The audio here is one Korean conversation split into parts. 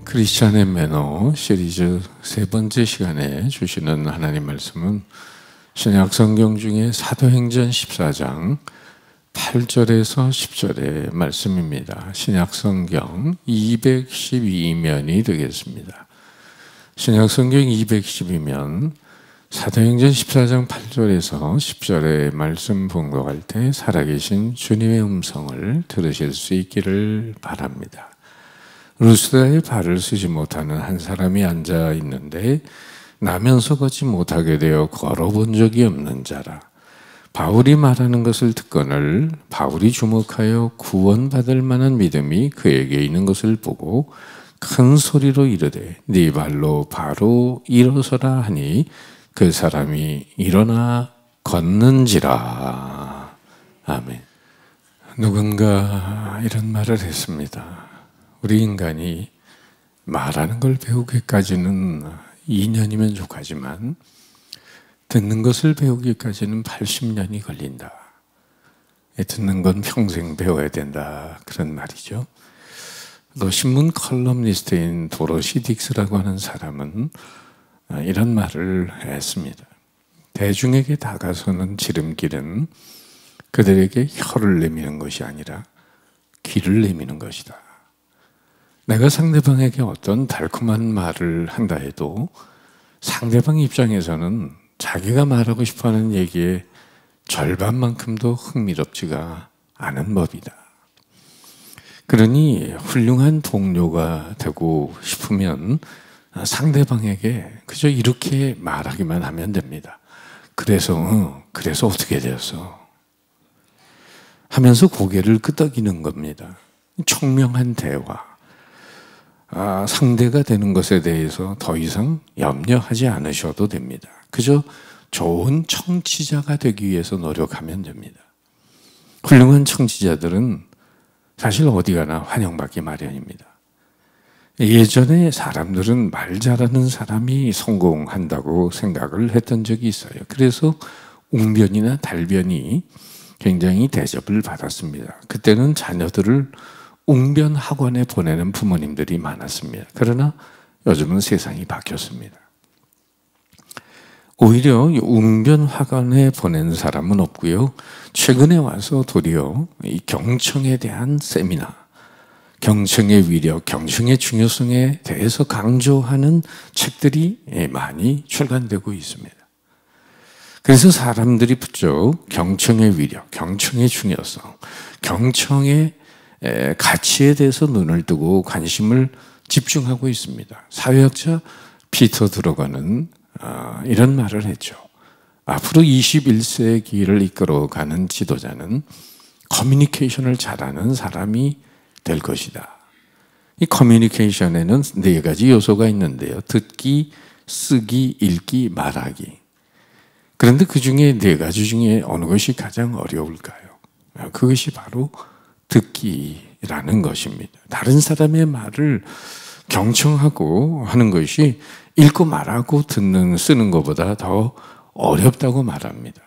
크리스찬의 매너 시리즈 세 번째 시간에 주시는 하나님 말씀은 신약 성경 중에 사도행전 14장 8절에서 10절의 말씀입니다. 신약 성경 212면이 되겠습니다. 신약 성경 212면 사도행전 14장 8절에서 10절의 말씀 봉독할 때 살아계신 주님의 음성을 들으실 수 있기를 바랍니다. 루스드라의 발을 쓰지 못하는 한 사람이 앉아 있는데 나면서 걷지 못하게 되어 걸어본 적이 없는 자라. 바울이 말하는 것을 듣거늘 바울이 주목하여 구원받을 만한 믿음이 그에게 있는 것을 보고 큰 소리로 이르되 네 발로 바로 일어서라 하니 그 사람이 일어나 걷는지라. 아멘. 누군가 이런 말을 했습니다. 우리 인간이 말하는 걸 배우기까지는 2년이면 족하지만 듣는 것을 배우기까지는 80년이 걸린다. 듣는 건 평생 배워야 된다. 그런 말이죠. 또 신문 컬럼니스트인 도로시 딕스라고 하는 사람은 이런 말을 했습니다. 대중에게 다가서는 지름길은 그들에게 혀를 내미는 것이 아니라 귀를 내미는 것이다. 내가 상대방에게 어떤 달콤한 말을 한다 해도 상대방 입장에서는 자기가 말하고 싶어하는 얘기의 절반만큼도 흥미롭지가 않은 법이다. 그러니 훌륭한 동료가 되고 싶으면 상대방에게 그저 이렇게 말하기만 하면 됩니다. 그래서 어떻게 되었어? 하면서 고개를 끄덕이는 겁니다. 총명한 대화. 상대가 되는 것에 대해서 더 이상 염려하지 않으셔도 됩니다. 그저 좋은 청취자가 되기 위해서 노력하면 됩니다. 훌륭한 청취자들은 사실 어디 가나 환영받기 마련입니다. 예전에 사람들은 말 잘하는 사람이 성공한다고 생각을 했던 적이 있어요. 그래서 웅변이나 달변이 굉장히 대접을 받았습니다. 그때는 자녀들을 웅변 학원에 보내는 부모님들이 많았습니다. 그러나 요즘은 세상이 바뀌었습니다. 오히려 웅변 학원에 보내는 사람은 없고요. 최근에 와서 도리어 이 경청에 대한 세미나, 경청의 위력, 경청의 중요성에 대해서 강조하는 책들이 많이 출간되고 있습니다. 그래서 사람들이 부쩍 경청의 위력, 경청의 중요성, 경청의 가치에 대해서 눈을 뜨고 관심을 집중하고 있습니다. 사회학자 피터 드러거는 이런 말을 했죠. 앞으로 21세기를 이끌어가는 지도자는 커뮤니케이션을 잘하는 사람이 될 것이다. 이 커뮤니케이션에는 4가지 요소가 있는데요. 듣기, 쓰기, 읽기, 말하기. 그런데 그 중에 4가지 중에 어느 것이 가장 어려울까요? 그것이 바로 듣기라는 것입니다. 다른 사람의 말을 경청하고 하는 것이 읽고 말하고 쓰는 것보다 더 어렵다고 말합니다.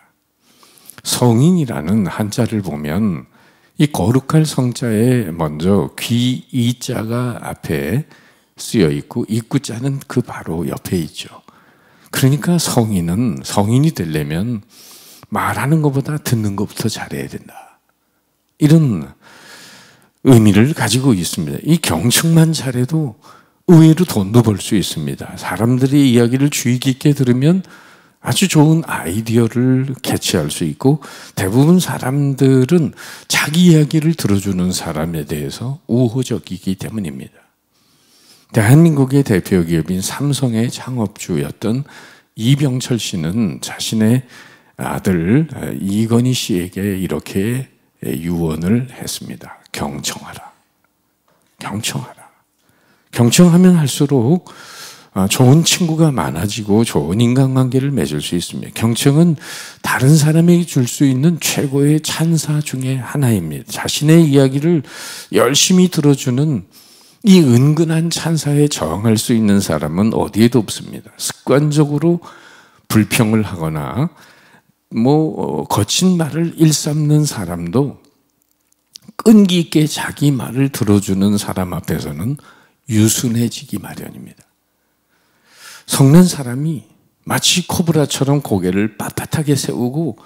성인이라는 한자를 보면 이 거룩할 성자에 먼저 귀 이자가 앞에 쓰여 있고 입구자는 그 바로 옆에 있죠. 그러니까 성인이 되려면 말하는 것보다 듣는 것부터 잘해야 된다. 이런 의미를 가지고 있습니다. 이 경청만 잘해도 의외로 돈도 벌 수 있습니다. 사람들의 이야기를 주의 깊게 들으면 아주 좋은 아이디어를 캐치할 수 있고 대부분 사람들은 자기 이야기를 들어주는 사람에 대해서 우호적이기 때문입니다. 대한민국의 대표 기업인 삼성의 창업주였던 이병철 씨는 자신의 아들 이건희 씨에게 이렇게 유언을 했습니다. 경청하라. 경청하라. 경청하면 할수록 좋은 친구가 많아지고 좋은 인간관계를 맺을 수 있습니다. 경청은 다른 사람에게 줄 수 있는 최고의 찬사 중에 하나입니다. 자신의 이야기를 열심히 들어주는 이 은근한 찬사에 저항할 수 있는 사람은 어디에도 없습니다. 습관적으로 불평을 하거나 거친 말을 일삼는 사람도 끈기 있게 자기 말을 들어주는 사람 앞에서는 유순해지기 마련입니다. 성난 사람이 마치 코브라처럼 고개를 빳빳하게 세우고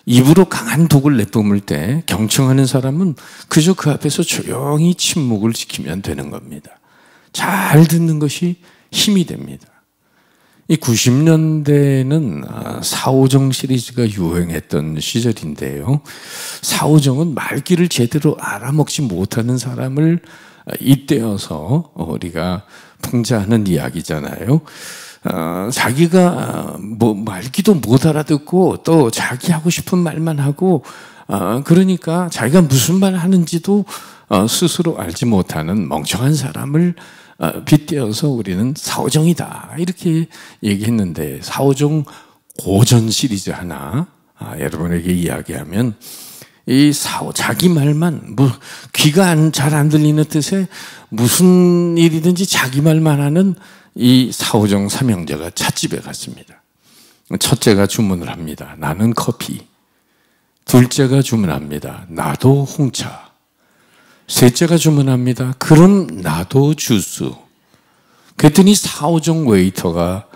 입으로 강한 독을 내뿜을 때 경청하는 사람은 그저 그 앞에서 조용히 침묵을 지키면 되는 겁니다. 잘 듣는 것이 힘이 됩니다. 이 90년대는 사오정 시리즈가 유행했던 시절인데요. 사오정은 말귀를 제대로 알아먹지 못하는 사람을 잇대어서 우리가 풍자하는 이야기잖아요. 자기가 말귀도 못 알아듣고 또 자기 하고 싶은 말만 하고 그러니까 자기가 무슨 말 하는지도 스스로 알지 못하는 멍청한 사람을 빗대어서 우리는 사오정이다 이렇게 얘기했는데, 사오정 고전 시리즈 하나 여러분에게 이야기하면, 이 자기 말만, 귀가 잘 안 들리는 뜻에 무슨 일이든지 자기 말만 하는 이 사오정 삼형제가 찻집에 갔습니다. 첫째가 주문을 합니다. 나는 커피. 둘째가 주문합니다. 나도 홍차. 셋째가 주문합니다. 그럼 나도 주스. 그랬더니 사오정 웨이터가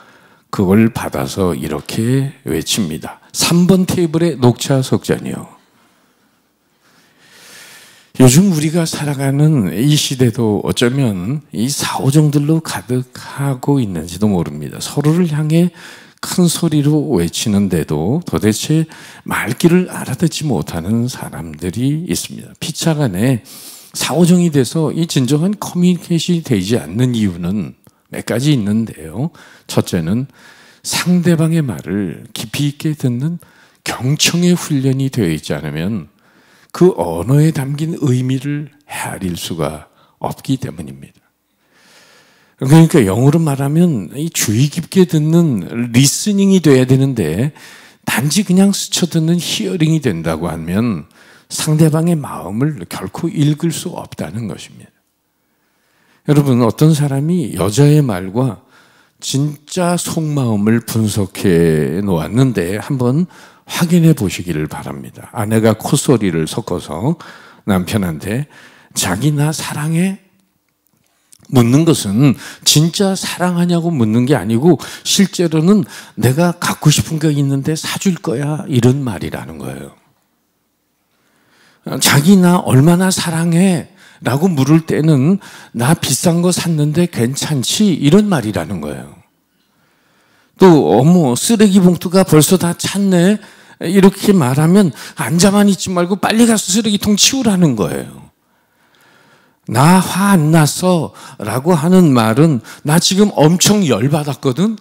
그걸 받아서 이렇게 외칩니다. 3번 테이블에 녹차 석 잔이요. 요즘 우리가 살아가는 이 시대도 어쩌면 이 사오정들로 가득하고 있는지도 모릅니다. 서로를 향해 큰 소리로 외치는데도 도대체 말귀를 알아듣지 못하는 사람들이 있습니다. 피차간에 사오정이 돼서 이 진정한 커뮤니케이션이 되지 않는 이유는 몇 가지 있는데요. 첫째는 상대방의 말을 깊이 있게 듣는 경청의 훈련이 되어 있지 않으면 그 언어에 담긴 의미를 헤아릴 수가 없기 때문입니다. 그러니까 영어로 말하면 이 주의 깊게 듣는 리스닝이 돼야 되는데, 단지 그냥 스쳐듣는 히어링이 된다고 하면 상대방의 마음을 결코 읽을 수 없다는 것입니다. 여러분, 어떤 사람이 여자의 말과 진짜 속마음을 분석해 놓았는데 한번 확인해 보시기를 바랍니다. 아내가 콧소리를 섞어서 남편한테 자기 나 사랑해? 묻는 것은 진짜 사랑하냐고 묻는 게 아니고 실제로는 내가 갖고 싶은 게 있는데 사줄 거야 이런 말이라는 거예요. 자기 나 얼마나 사랑해? 라고 물을 때는 나 비싼 거 샀는데 괜찮지? 이런 말이라는 거예요. 또 어머 쓰레기 봉투가 벌써 다 찼네? 이렇게 말하면 앉아만 있지 말고 빨리 가서 쓰레기통 치우라는 거예요. 나 화 안 났어 라고 하는 말은 나 지금 엄청 열받았거든?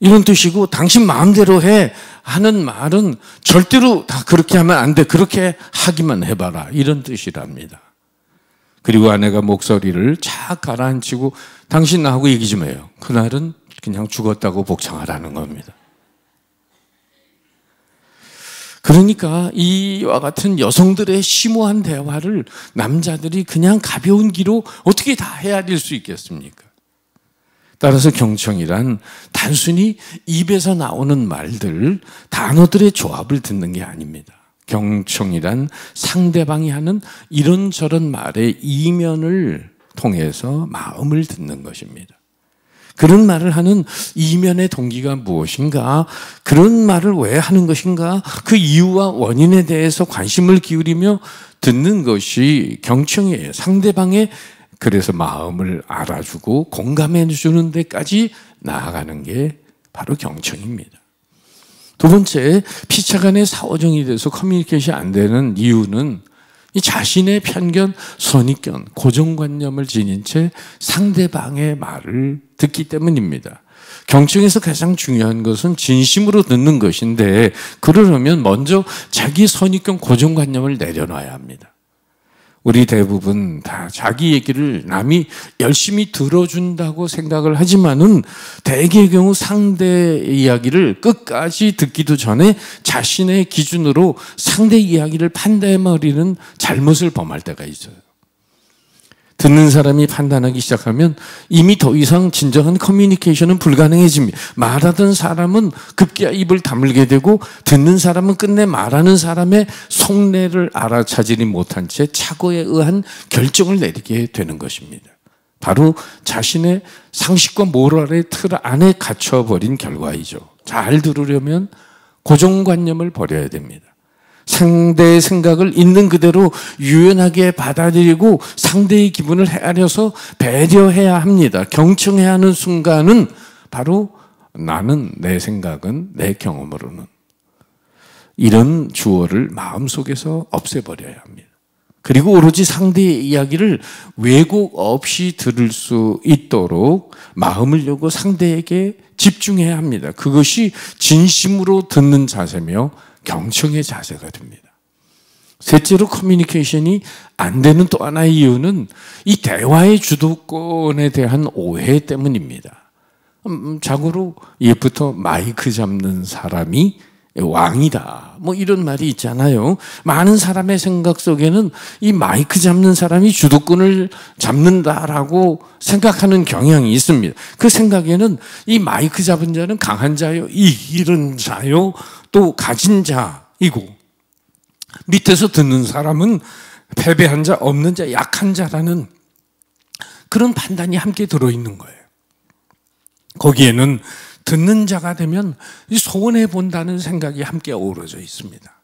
이런 뜻이고, 당신 마음대로 해 하는 말은 절대로 다 그렇게 하면 안 돼. 그렇게 하기만 해봐라. 이런 뜻이랍니다. 그리고 아내가 목소리를 착 가라앉히고 당신 나하고 얘기 좀 해요. 그날은 그냥 죽었다고 복창하라는 겁니다. 그러니까 이와 같은 여성들의 심오한 대화를 남자들이 그냥 가벼운 기로 어떻게 다 헤아릴 수 있겠습니까? 따라서 경청이란 단순히 입에서 나오는 말들, 단어들의 조합을 듣는 게 아닙니다. 경청이란 상대방이 하는 이런저런 말의 이면을 통해서 마음을 듣는 것입니다. 그런 말을 하는 이면의 동기가 무엇인가? 그런 말을 왜 하는 것인가? 그 이유와 원인에 대해서 관심을 기울이며 듣는 것이 경청이에요. 상대방의 그래서 마음을 알아주고 공감해 주는 데까지 나아가는 게 바로 경청입니다. 두 번째, 피차간의 사오정이 돼서 커뮤니케이션이 안 되는 이유는 이 자신의 편견, 선입견, 고정관념을 지닌 채 상대방의 말을 듣기 때문입니다. 경청에서 가장 중요한 것은 진심으로 듣는 것인데, 그러려면 먼저 자기 선입견, 고정관념을 내려놔야 합니다. 우리 대부분 다 자기 얘기를 남이 열심히 들어준다고 생각을 하지만은 대개의 경우 상대 이야기를 끝까지 듣기도 전에 자신의 기준으로 상대 이야기를 판단해버리는 잘못을 범할 때가 있어요. 듣는 사람이 판단하기 시작하면 이미 더 이상 진정한 커뮤니케이션은 불가능해집니다. 말하던 사람은 급기야 입을 다물게 되고 듣는 사람은 끝내 말하는 사람의 속내를 알아차지지 못한 채 착오에 의한 결정을 내리게 되는 것입니다. 바로 자신의 상식과 모랄의 틀 안에 갇혀버린 결과이죠. 잘 들으려면 고정관념을 버려야 됩니다. 상대의 생각을 있는 그대로 유연하게 받아들이고 상대의 기분을 헤아려서 배려해야 합니다. 경청해야 하는 순간은 바로 나는, 내 생각은, 내 경험으로는, 이런 주어를 마음속에서 없애버려야 합니다. 그리고 오로지 상대의 이야기를 왜곡 없이 들을 수 있도록 마음을 열고 상대에게 집중해야 합니다. 그것이 진심으로 듣는 자세며 경청의 자세가 됩니다. 셋째로 커뮤니케이션이 안 되는 또 하나의 이유는 이 대화의 주도권에 대한 오해 때문입니다. 자고로 옛부터 마이크 잡는 사람이 왕이다, 뭐 이런 말이 있잖아요. 많은 사람의 생각 속에는 이 마이크 잡는 사람이 주도권을 잡는다라고 생각하는 경향이 있습니다. 그 생각에는 이 마이크 잡은 자는 강한 자요, 이기는 자요, 또 가진 자이고, 밑에서 듣는 사람은 패배한 자, 없는 자, 약한 자라는 그런 판단이 함께 들어있는 거예요. 거기에는 듣는 자가 되면 소원해 본다는 생각이 함께 어우러져 있습니다.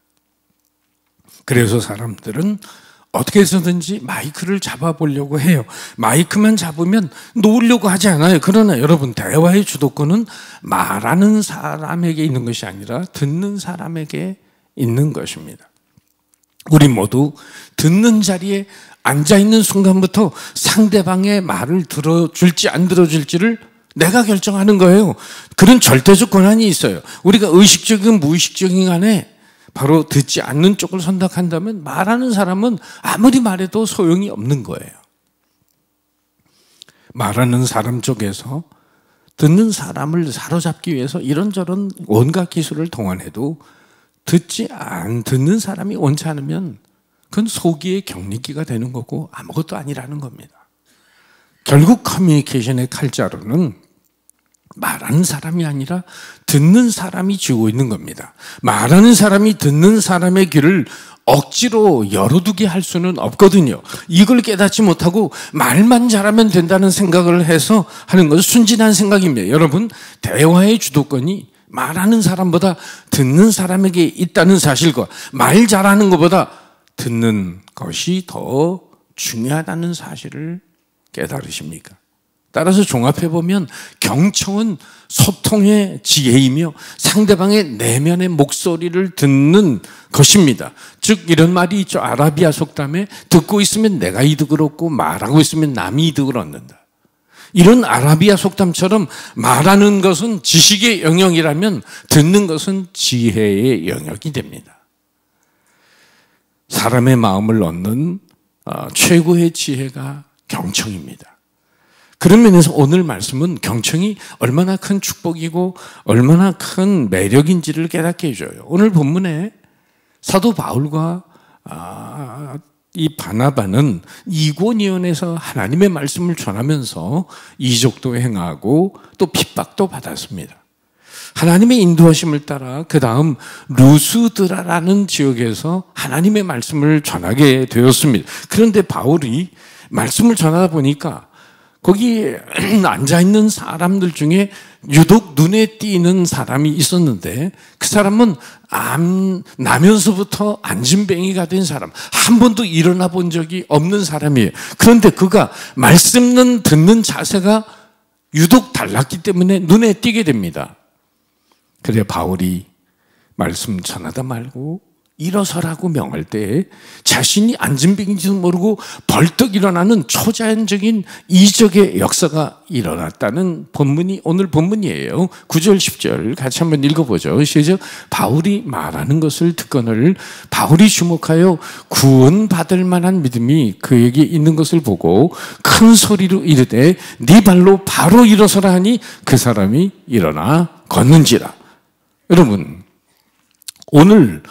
그래서 사람들은 어떻게 해서든지 마이크를 잡아보려고 해요. 마이크만 잡으면 놓으려고 하지 않아요. 그러나 여러분, 대화의 주도권은 말하는 사람에게 있는 것이 아니라 듣는 사람에게 있는 것입니다. 우리 모두 듣는 자리에 앉아있는 순간부터 상대방의 말을 들어줄지 안 들어줄지를 내가 결정하는 거예요. 그런 절대적 권한이 있어요. 우리가 의식적인 무의식적인 간에 바로 듣지 않는 쪽을 선택한다면 말하는 사람은 아무리 말해도 소용이 없는 거예요. 말하는 사람 쪽에서 듣는 사람을 사로잡기 위해서 이런저런 온갖 기술을 동원해도 듣는 사람이 원치 않으면 그건 소기의 격리기가 되는 거고 아무것도 아니라는 겁니다. 결국 커뮤니케이션의 칼자루는 말하는 사람이 아니라 듣는 사람이 쥐고 있는 겁니다. 말하는 사람이 듣는 사람의 귀를 억지로 열어두게 할 수는 없거든요. 이걸 깨닫지 못하고 말만 잘하면 된다는 생각을 해서 하는 것은 순진한 생각입니다. 여러분, 대화의 주도권이 말하는 사람보다 듣는 사람에게 있다는 사실과 말 잘하는 것보다 듣는 것이 더 중요하다는 사실을 깨달으십니까? 따라서 종합해보면 경청은 소통의 지혜이며 상대방의 내면의 목소리를 듣는 것입니다. 즉 이런 말이 있죠. 아라비아 속담에 듣고 있으면 내가 이득을 얻고 말하고 있으면 남이 이득을 얻는다. 이런 아라비아 속담처럼 말하는 것은 지식의 영역이라면 듣는 것은 지혜의 영역이 됩니다. 사람의 마음을 얻는 최고의 지혜가 경청입니다. 그런 면에서 오늘 말씀은 경청이 얼마나 큰 축복이고 얼마나 큰 매력인지를 깨닫게 해줘요. 오늘 본문에 사도 바울과 이 바나바는 이고니온에서 하나님의 말씀을 전하면서 이적도 행하고 또 핍박도 받았습니다. 하나님의 인도하심을 따라 그 다음 루스드라라는 지역에서 하나님의 말씀을 전하게 되었습니다. 그런데 바울이 말씀을 전하다 보니까 거기 앉아있는 사람들 중에 유독 눈에 띄는 사람이 있었는데 그 사람은 나면서부터 안진뱅이가 된 사람, 한 번도 일어나 본 적이 없는 사람이에요. 그런데 그가 말씀은 듣는 자세가 유독 달랐기 때문에 눈에 띄게 됩니다. 그래 바울이 말씀 전하다 말고 일어서라고 명할 때 자신이 안진뱅인지도 모르고 벌떡 일어나는 초자연적인 이적의 역사가 일어났다는 본문이 오늘 본문이에요. 9절 10절 같이 한번 읽어보죠. 시작. 바울이 말하는 것을 듣거늘 바울이 주목하여 구원받을 만한 믿음이 그에게 있는 것을 보고 큰 소리로 이르되 네 발로 바로 일어서라 하니 그 사람이 일어나 걷는지라. 여러분, 오늘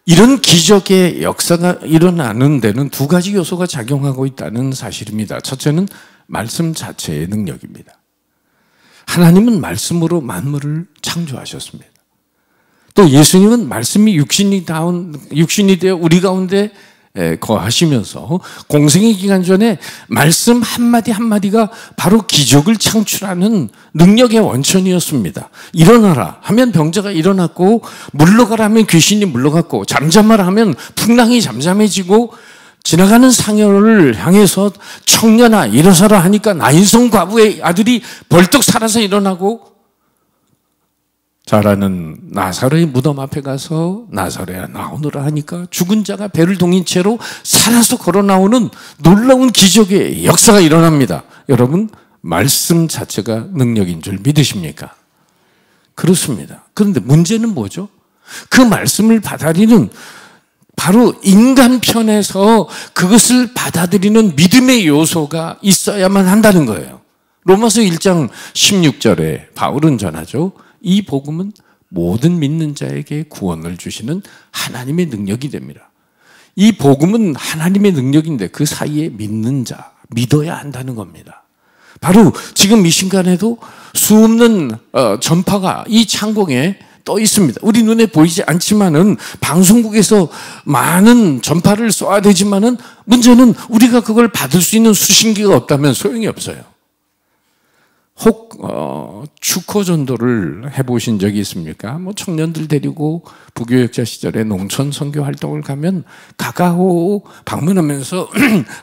이런 기적의 역사가 일어나는 데는 두 가지 요소가 작용하고 있다는 사실입니다. 첫째는 말씀 자체의 능력입니다. 하나님은 말씀으로 만물을 창조하셨습니다. 또 예수님은 말씀이 육신이 되어 우리 가운데 거하시면서 공생의 기간 전에 말씀 한마디 한마디가 바로 기적을 창출하는 능력의 원천이었습니다. 일어나라 하면 병자가 일어났고, 물러가라 하면 귀신이 물러갔고, 잠잠하라 하면 풍랑이 잠잠해지고, 지나가는 상여를 향해서 청년아 일어서라 하니까 나인성 과부의 아들이 벌떡 살아서 일어나고, 자라는 나사로의 무덤 앞에 가서 나사로야 나오너라 하니까 죽은 자가 배를 동인 채로 살아서 걸어 나오는 놀라운 기적의 역사가 일어납니다. 여러분, 말씀 자체가 능력인 줄 믿으십니까? 그렇습니다. 그런데 문제는 뭐죠? 그 말씀을 받아들이는, 바로 인간 편에서 그것을 받아들이는 믿음의 요소가 있어야만 한다는 거예요. 로마서 1장 16절에 바울은 전하죠. 이 복음은 모든 믿는 자에게 구원을 주시는 하나님의 능력이 됩니다. 이 복음은 하나님의 능력인데 그 사이에 믿는 자, 믿어야 한다는 겁니다. 바로 지금 이 순간에도 수없는 전파가 이 창공에 떠 있습니다. 우리 눈에 보이지 않지만은 방송국에서 많은 전파를 쏘아야 되지만은 문제는 우리가 그걸 받을 수 있는 수신기가 없다면 소용이 없어요. 혹 축호 전도를 해보신 적이 있습니까? 청년들 데리고 부교역자 시절에 농촌 선교 활동을 가면 가가호 방문하면서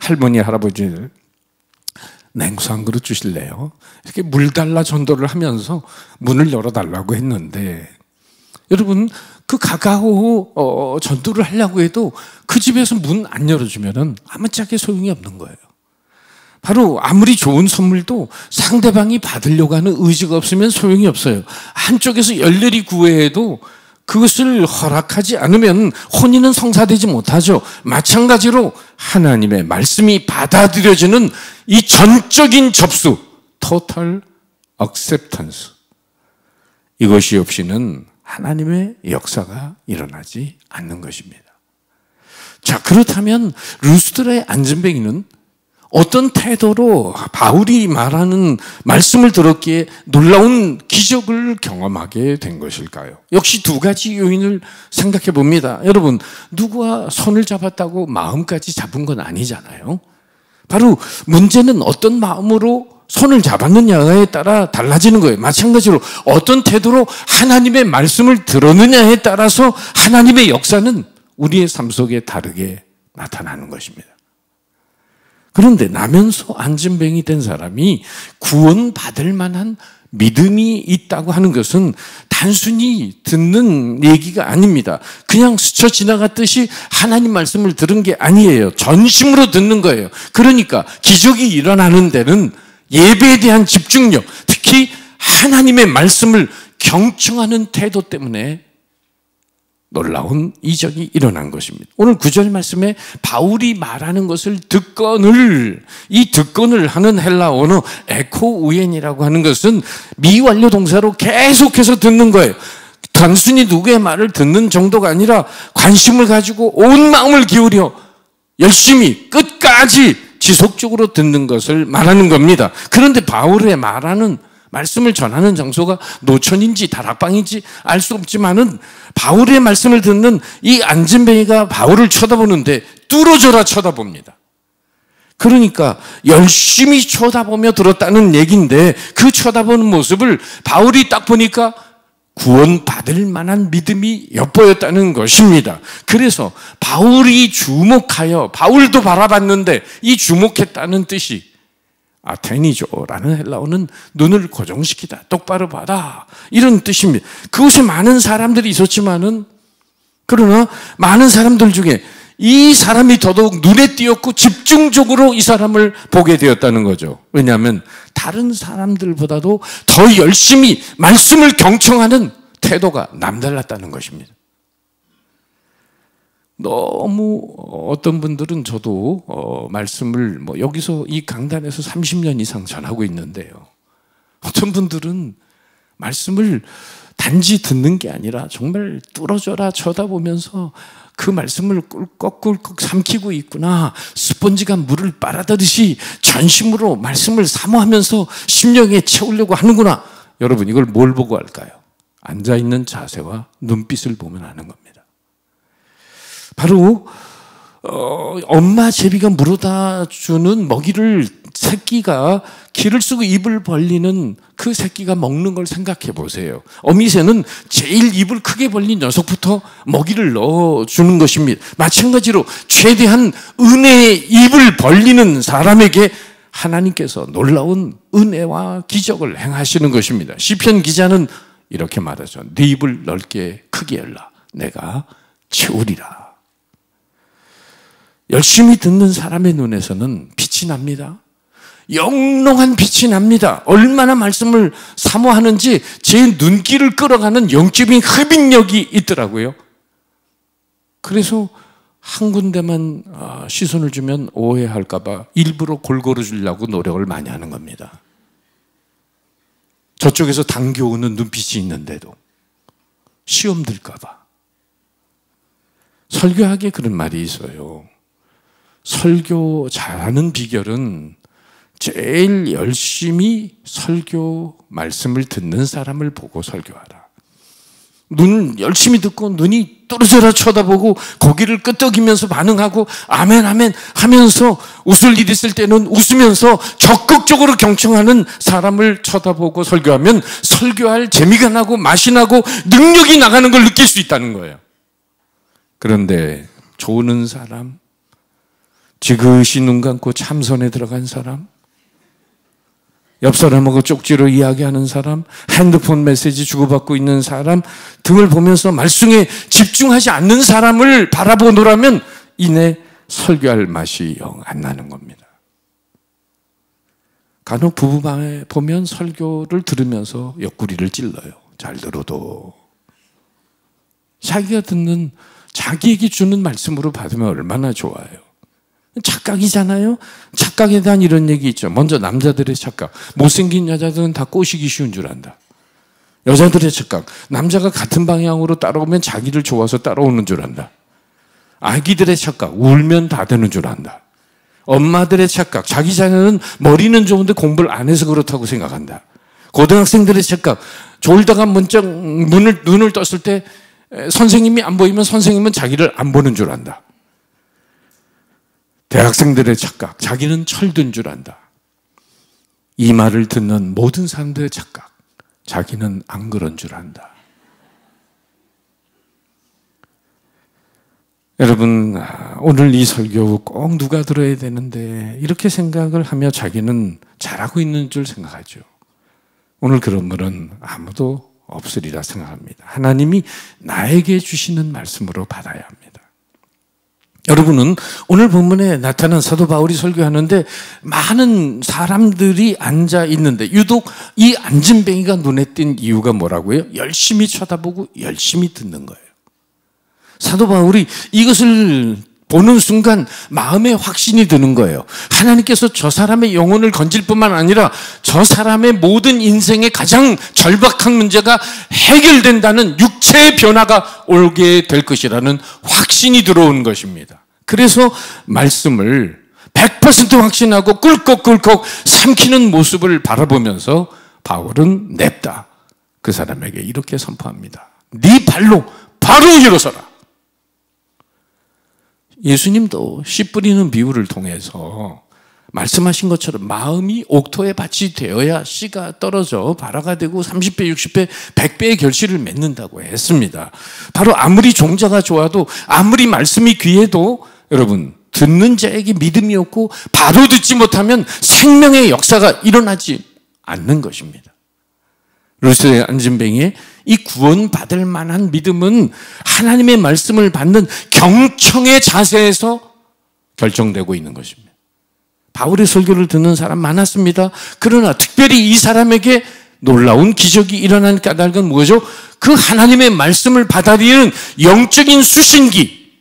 할머니 할아버지를 냉수 한 그릇 주실래요? 이렇게 물 달라 전도를 하면서 문을 열어달라고 했는데, 여러분 그 가가호 전도를 하려고 해도 그 집에서 문 안 열어주면은 아무짝에 소용이 없는 거예요. 바로 아무리 좋은 선물도 상대방이 받으려고 하는 의지가 없으면 소용이 없어요. 한쪽에서 열렬히 구애해도 그것을 허락하지 않으면 혼인은 성사되지 못하죠. 마찬가지로 하나님의 말씀이 받아들여지는 이 전적인 접수, total acceptance, 이것이 없이는 하나님의 역사가 일어나지 않는 것입니다. 자, 그렇다면 루스드라의 안전뱅이는 어떤 태도로 바울이 말하는 말씀을 들었기에 놀라운 기적을 경험하게 된 것일까요? 역시 두 가지 요인을 생각해 봅니다. 여러분, 누구와 손을 잡았다고 마음까지 잡은 건 아니잖아요. 바로 문제는 어떤 마음으로 손을 잡았느냐에 따라 달라지는 거예요. 마찬가지로 어떤 태도로 하나님의 말씀을 들었느냐에 따라서 하나님의 역사는 우리의 삶 속에 다르게 나타나는 것입니다. 그런데 나면서 안진뱅이 된 사람이 구원받을 만한 믿음이 있다고 하는 것은 단순히 듣는 얘기가 아닙니다. 그냥 스쳐 지나갔듯이 하나님 말씀을 들은 게 아니에요. 전심으로 듣는 거예요. 그러니까 기적이 일어나는 데는 예배에 대한 집중력, 특히 하나님의 말씀을 경청하는 태도 때문에 놀라운 이적이 일어난 것입니다. 오늘 9절 말씀에 바울이 말하는 것을 듣건을, 이 듣건을 하는 헬라 언어 에코우엔이라고 하는 것은 미완료 동사로 계속해서 듣는 거예요. 단순히 누구의 말을 듣는 정도가 아니라 관심을 가지고 온 마음을 기울여 열심히 끝까지 지속적으로 듣는 것을 말하는 겁니다. 그런데 바울의 말하는 말씀을 전하는 장소가 노천인지 다락방인지 알 수 없지만은 바울의 말씀을 듣는 이 안진뱅이가 바울을 쳐다보는데 뚫어져라 쳐다봅니다. 그러니까 열심히 쳐다보며 들었다는 얘기인데 그 쳐다보는 모습을 바울이 딱 보니까 구원받을 만한 믿음이 엿보였다는 것입니다. 그래서 바울이 주목하여, 바울도 바라봤는데 이 주목했다는 뜻이 아테니조라는 헬라어는 눈을 고정시키다, 똑바로 봐라, 이런 뜻입니다. 그곳에 많은 사람들이 있었지만은, 그러나 많은 사람들 중에 이 사람이 더더욱 눈에 띄었고 집중적으로 이 사람을 보게 되었다는 거죠. 왜냐하면 다른 사람들보다도 더 열심히 말씀을 경청하는 태도가 남달랐다는 것입니다. 너무 어떤 분들은 저도 말씀을 여기서 이 강단에서 30년 이상 전하고 있는데요. 어떤 분들은 말씀을 단지 듣는 게 아니라 정말 뚫어져라 쳐다보면서 그 말씀을 꿀꺽꿀꺽 삼키고 있구나, 스펀지가 물을 빨아들듯이 전심으로 말씀을 사모하면서 심령에 채우려고 하는구나. 여러분, 이걸 뭘 보고 할까요? 앉아있는 자세와 눈빛을 보면 아는 겁니다. 바로 엄마 제비가 물어다 주는 먹이를 새끼가 귀를 쓰고 입을 벌리는 그 새끼가 먹는 걸 생각해 보세요. 어미새는 제일 입을 크게 벌린 녀석부터 먹이를 넣어주는 것입니다. 마찬가지로 최대한 은혜의 입을 벌리는 사람에게 하나님께서 놀라운 은혜와 기적을 행하시는 것입니다. 시편 기자는 이렇게 말하죠. 네 입을 넓게 크게 열라. 내가 채우리라. 열심히 듣는 사람의 눈에서는 빛이 납니다. 영롱한 빛이 납니다. 얼마나 말씀을 사모하는지 제 눈길을 끌어가는 영적인 흡인력이 있더라고요. 그래서 한 군데만 시선을 주면 오해할까 봐 일부러 골고루 주려고 노력을 많이 하는 겁니다. 저쪽에서 당겨오는 눈빛이 있는데도 시험 들까 봐. 설교하기에 그런 말이 있어요. 설교 잘하는 비결은 제일 열심히 설교 말씀을 듣는 사람을 보고 설교하라. 눈을 열심히 듣고 눈이 또르르 쳐다보고 고개를 끄덕이면서 반응하고 아멘 아멘 하면서 웃을 일 있을 때는 웃으면서 적극적으로 경청하는 사람을 쳐다보고 설교하면 설교할 재미가 나고 맛이 나고 능력이 나가는 걸 느낄 수 있다는 거예요. 그런데 조는 사람, 지그시 눈 감고 참선에 들어간 사람, 옆 사람하고 쪽지로 이야기하는 사람, 핸드폰 메시지 주고받고 있는 사람 등을 보면서 말씀에 집중하지 않는 사람을 바라보노라면 이내 설교할 맛이 영 안 나는 겁니다. 간혹 부부방에 보면 설교를 들으면서 옆구리를 찔러요. 잘 들어도. 자기가 듣는, 자기에게 주는 말씀으로 받으면 얼마나 좋아요. 착각이잖아요. 착각에 대한 이런 얘기 있죠. 먼저 남자들의 착각. 못생긴 여자들은 다 꼬시기 쉬운 줄 안다. 여자들의 착각. 남자가 같은 방향으로 따라오면 자기를 좋아서 따라오는 줄 안다. 아기들의 착각. 울면 다 되는 줄 안다. 엄마들의 착각. 자기 자녀는 머리는 좋은데 공부를 안 해서 그렇다고 생각한다. 고등학생들의 착각. 졸다가 문짝 눈을 떴을 때 선생님이 안 보이면 선생님은 자기를 안 보는 줄 안다. 대학생들의 착각, 자기는 철든 줄 안다. 이 말을 듣는 모든 사람들의 착각, 자기는 안 그런 줄 안다. 여러분, 오늘 이 설교 꼭 누가 들어야 되는데 이렇게 생각을 하며 자기는 잘하고 있는 줄 생각하죠. 오늘 그런 분은 아무도 없으리라 생각합니다. 하나님이 나에게 주시는 말씀으로 받아야 합니다. 여러분은 오늘 본문에 나타난 사도 바울이 설교하는데 많은 사람들이 앉아 있는데 유독 이 안진뱅이가 눈에 띈 이유가 뭐라고요? 열심히 쳐다보고 열심히 듣는 거예요. 사도 바울이 이것을 보는 순간 마음에 확신이 드는 거예요. 하나님께서 저 사람의 영혼을 건질 뿐만 아니라 저 사람의 모든 인생의 가장 절박한 문제가 해결된다는 육체의 변화가 오게 될 것이라는 확신이 들어온 것입니다. 그래서 말씀을 100% 확신하고 꿀꺽꿀꺽 삼키는 모습을 바라보면서 바울은 냅다 그 사람에게 이렇게 선포합니다. 네 발로 바로 일어서라. 예수님도 씨 뿌리는 비유를 통해서 말씀하신 것처럼 마음이 옥토에 밭이 되어야 씨가 떨어져 발화가 되고 30배, 60배, 100배의 결실을 맺는다고 했습니다. 바로 아무리 종자가 좋아도 아무리 말씀이 귀해도 여러분 듣는 자에게 믿음이 없고 바로 듣지 못하면 생명의 역사가 일어나지 않는 것입니다. 루스의 안진뱅이의 이 구원받을 만한 믿음은 하나님의 말씀을 받는 경청의 자세에서 결정되고 있는 것입니다. 바울의 설교를 듣는 사람 많았습니다. 그러나 특별히 이 사람에게 놀라운 기적이 일어난 까닭은 뭐죠? 그 하나님의 말씀을 받아들이는 영적인 수신기,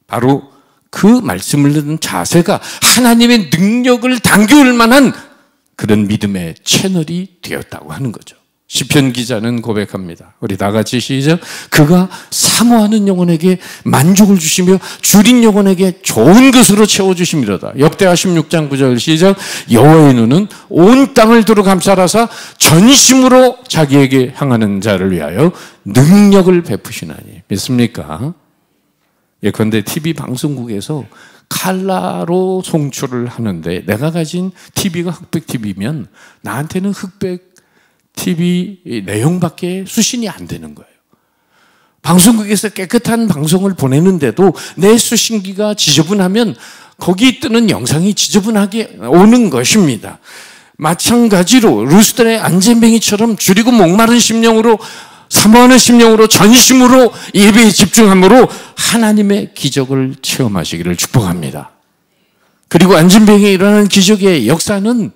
바로 그 말씀을 듣는 자세가 하나님의 능력을 당겨올 만한 그런 믿음의 채널이 되었다고 하는 거죠. 시편 기자는 고백합니다. 우리 다 같이 시작. 그가 사모하는 영혼에게 만족을 주시며 줄인 영혼에게 좋은 것으로 채워주심이로다. 역대하 16장 9절 시작. 여호와의 눈은 온 땅을 두루 감찰하사 전심으로 자기에게 향하는 자를 위하여 능력을 베푸시나니. 믿습니까? 예컨대 TV 방송국에서 칼라로 송출을 하는데 내가 가진 TV가 흑백 TV면 나한테는 흑백 TV 내용밖에 수신이 안 되는 거예요. 방송국에서 깨끗한 방송을 보내는데도 내 수신기가 지저분하면 거기 뜨는 영상이 지저분하게 오는 것입니다. 마찬가지로 루스들의 안전뱅이처럼 줄이고 목마른 심령으로, 사모하는 심령으로, 전심으로 예배에 집중함으로 하나님의 기적을 체험하시기를 축복합니다. 그리고 안전뱅이에 일어나는 기적의 역사는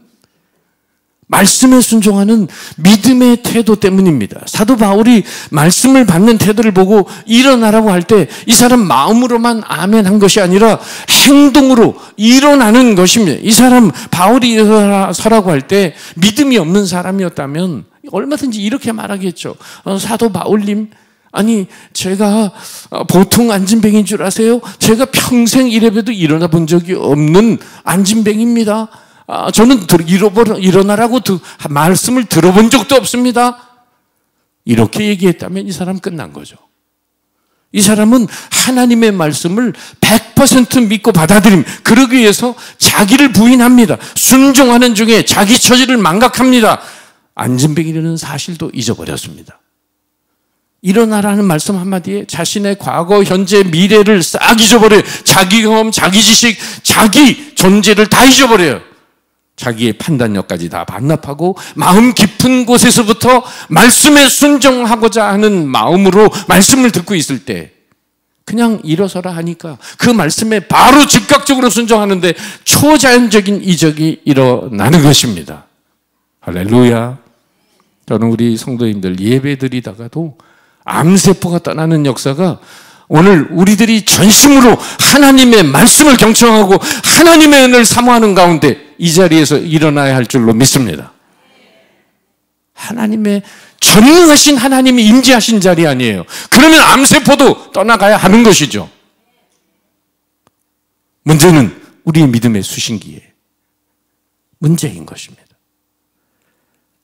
말씀에 순종하는 믿음의 태도 때문입니다. 사도 바울이 말씀을 받는 태도를 보고 일어나라고 할 때 이 사람 마음으로만 아멘 한 것이 아니라 행동으로 일어나는 것입니다. 이 사람 바울이 일어서라고 할 때 믿음이 없는 사람이었다면 얼마든지 이렇게 말하겠죠. 사도 바울님, 아니 제가 보통 안진뱅이인 줄 아세요? 제가 평생 이래봬도 일어나 본 적이 없는 안진뱅이입니다. 저는 일어나라고 말씀을 들어본 적도 없습니다. 이렇게 얘기했다면 이 사람 끝난 거죠. 이 사람은 하나님의 말씀을 100% 믿고 받아들입니다. 그러기 위해서 자기를 부인합니다. 순종하는 중에 자기 처지를 망각합니다. 안진뱅이라는 사실도 잊어버렸습니다. 일어나라는 말씀 한마디에 자신의 과거, 현재, 미래를 싹 잊어버려요. 자기 경험, 자기 지식, 자기 존재를 다 잊어버려요. 자기의 판단력까지 다 반납하고 마음 깊은 곳에서부터 말씀에 순종하고자 하는 마음으로 말씀을 듣고 있을 때 그냥 일어서라 하니까 그 말씀에 바로 즉각적으로 순종하는데 초자연적인 이적이 일어나는 것입니다. 할렐루야. 저는 우리 성도님들 예배 드리다가도 암세포가 떠나는 역사가 오늘 우리들이 전심으로 하나님의 말씀을 경청하고 하나님의 은혜를 사모하는 가운데 이 자리에서 일어나야 할 줄로 믿습니다. 하나님의 전능하신 하나님이 임재하신 자리 아니에요. 그러면 암세포도 떠나가야 하는 것이죠. 문제는 우리 믿음의 수신기에 문제인 것입니다.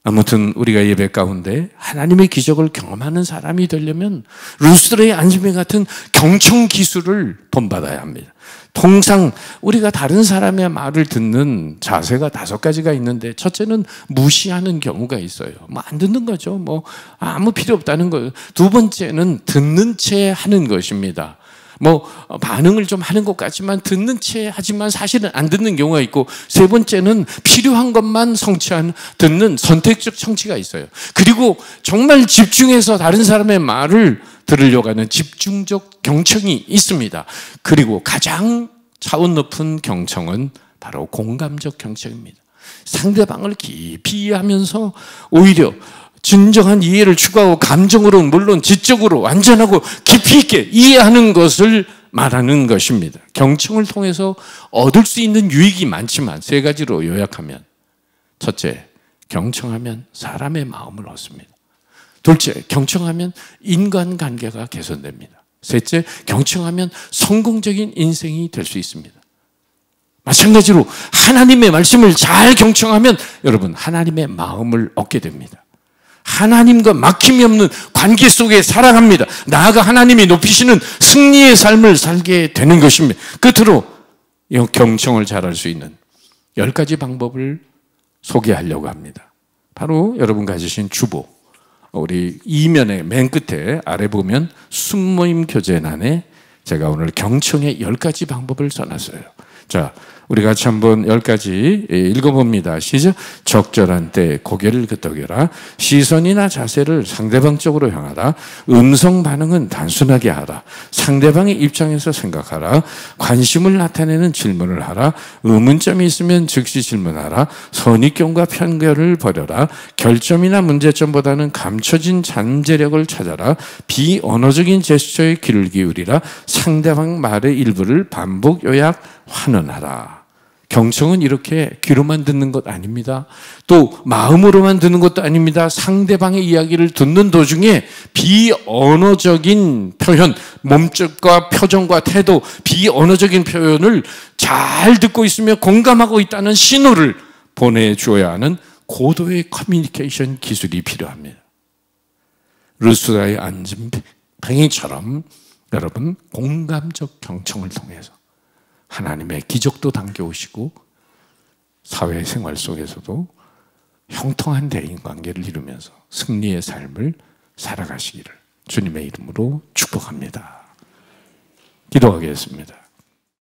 아무튼 우리가 예배 가운데 하나님의 기적을 경험하는 사람이 되려면 루스드의 안심이 같은 경청 기술을 본받아야 합니다. 통상 우리가 다른 사람의 말을 듣는 자세가 5가지가 있는데 첫째는 무시하는 경우가 있어요. 안 듣는 거죠. 아무 필요 없다는 거예요. 두 번째는 듣는 채 하는 것입니다. 반응을 좀 하는 것 같지만 듣는 채 하지만 사실은 안 듣는 경우가 있고, 세 번째는 필요한 것만 듣는 선택적 청취가 있어요. 그리고 정말 집중해서 다른 사람의 말을 들으려고 하는 집중적 경청이 있습니다. 그리고 가장 차원 높은 경청은 바로 공감적 경청입니다. 상대방을 깊이 이해하면서 오히려 진정한 이해를 추구하고 감정으로는 물론 지적으로 완전하고 깊이 있게 이해하는 것을 말하는 것입니다. 경청을 통해서 얻을 수 있는 유익이 많지만 3가지로 요약하면, 첫째, 경청하면 사람의 마음을 얻습니다. 둘째, 경청하면 인간관계가 개선됩니다. 셋째, 경청하면 성공적인 인생이 될 수 있습니다. 마찬가지로 하나님의 말씀을 잘 경청하면 여러분 하나님의 마음을 얻게 됩니다. 하나님과 막힘이 없는 관계 속에 살아갑니다. 나아가 하나님이 높이시는 승리의 삶을 살게 되는 것입니다. 끝으로 경청을 잘할 수 있는 10가지 방법을 소개하려고 합니다. 바로 여러분 가지신 주보, 우리 이면의 맨 끝에 아래 보면 순모임 교제란에 제가 오늘 경청의 10가지 방법을 써놨어요. 자, 우리 같이 한번 10가지 읽어봅니다. 시작. 적절한 때 고개를 끄덕여라. 시선이나 자세를 상대방 쪽으로 향하라. 음성 반응은 단순하게 하라. 상대방의 입장에서 생각하라. 관심을 나타내는 질문을 하라. 의문점이 있으면 즉시 질문하라. 선입견과 편견을 버려라. 결점이나 문제점보다는 감춰진 잠재력을 찾아라. 비언어적인 제스처에 귀를 기울이라. 상대방 말의 일부를 반복 요약 환원하라. 경청은 이렇게 귀로만 듣는 것 아닙니다. 또 마음으로만 듣는 것도 아닙니다. 상대방의 이야기를 듣는 도중에 비언어적인 표현, 몸짓과 표정과 태도, 비언어적인 표현을 잘 듣고 있으며 공감하고 있다는 신호를 보내줘야 하는 고도의 커뮤니케이션 기술이 필요합니다. 루스다의 안진뱅이처럼 여러분 공감적 경청을 통해서 하나님의 기적도 당겨오시고 사회생활 속에서도 형통한 대인관계를 이루면서 승리의 삶을 살아가시기를 주님의 이름으로 축복합니다. 기도하겠습니다.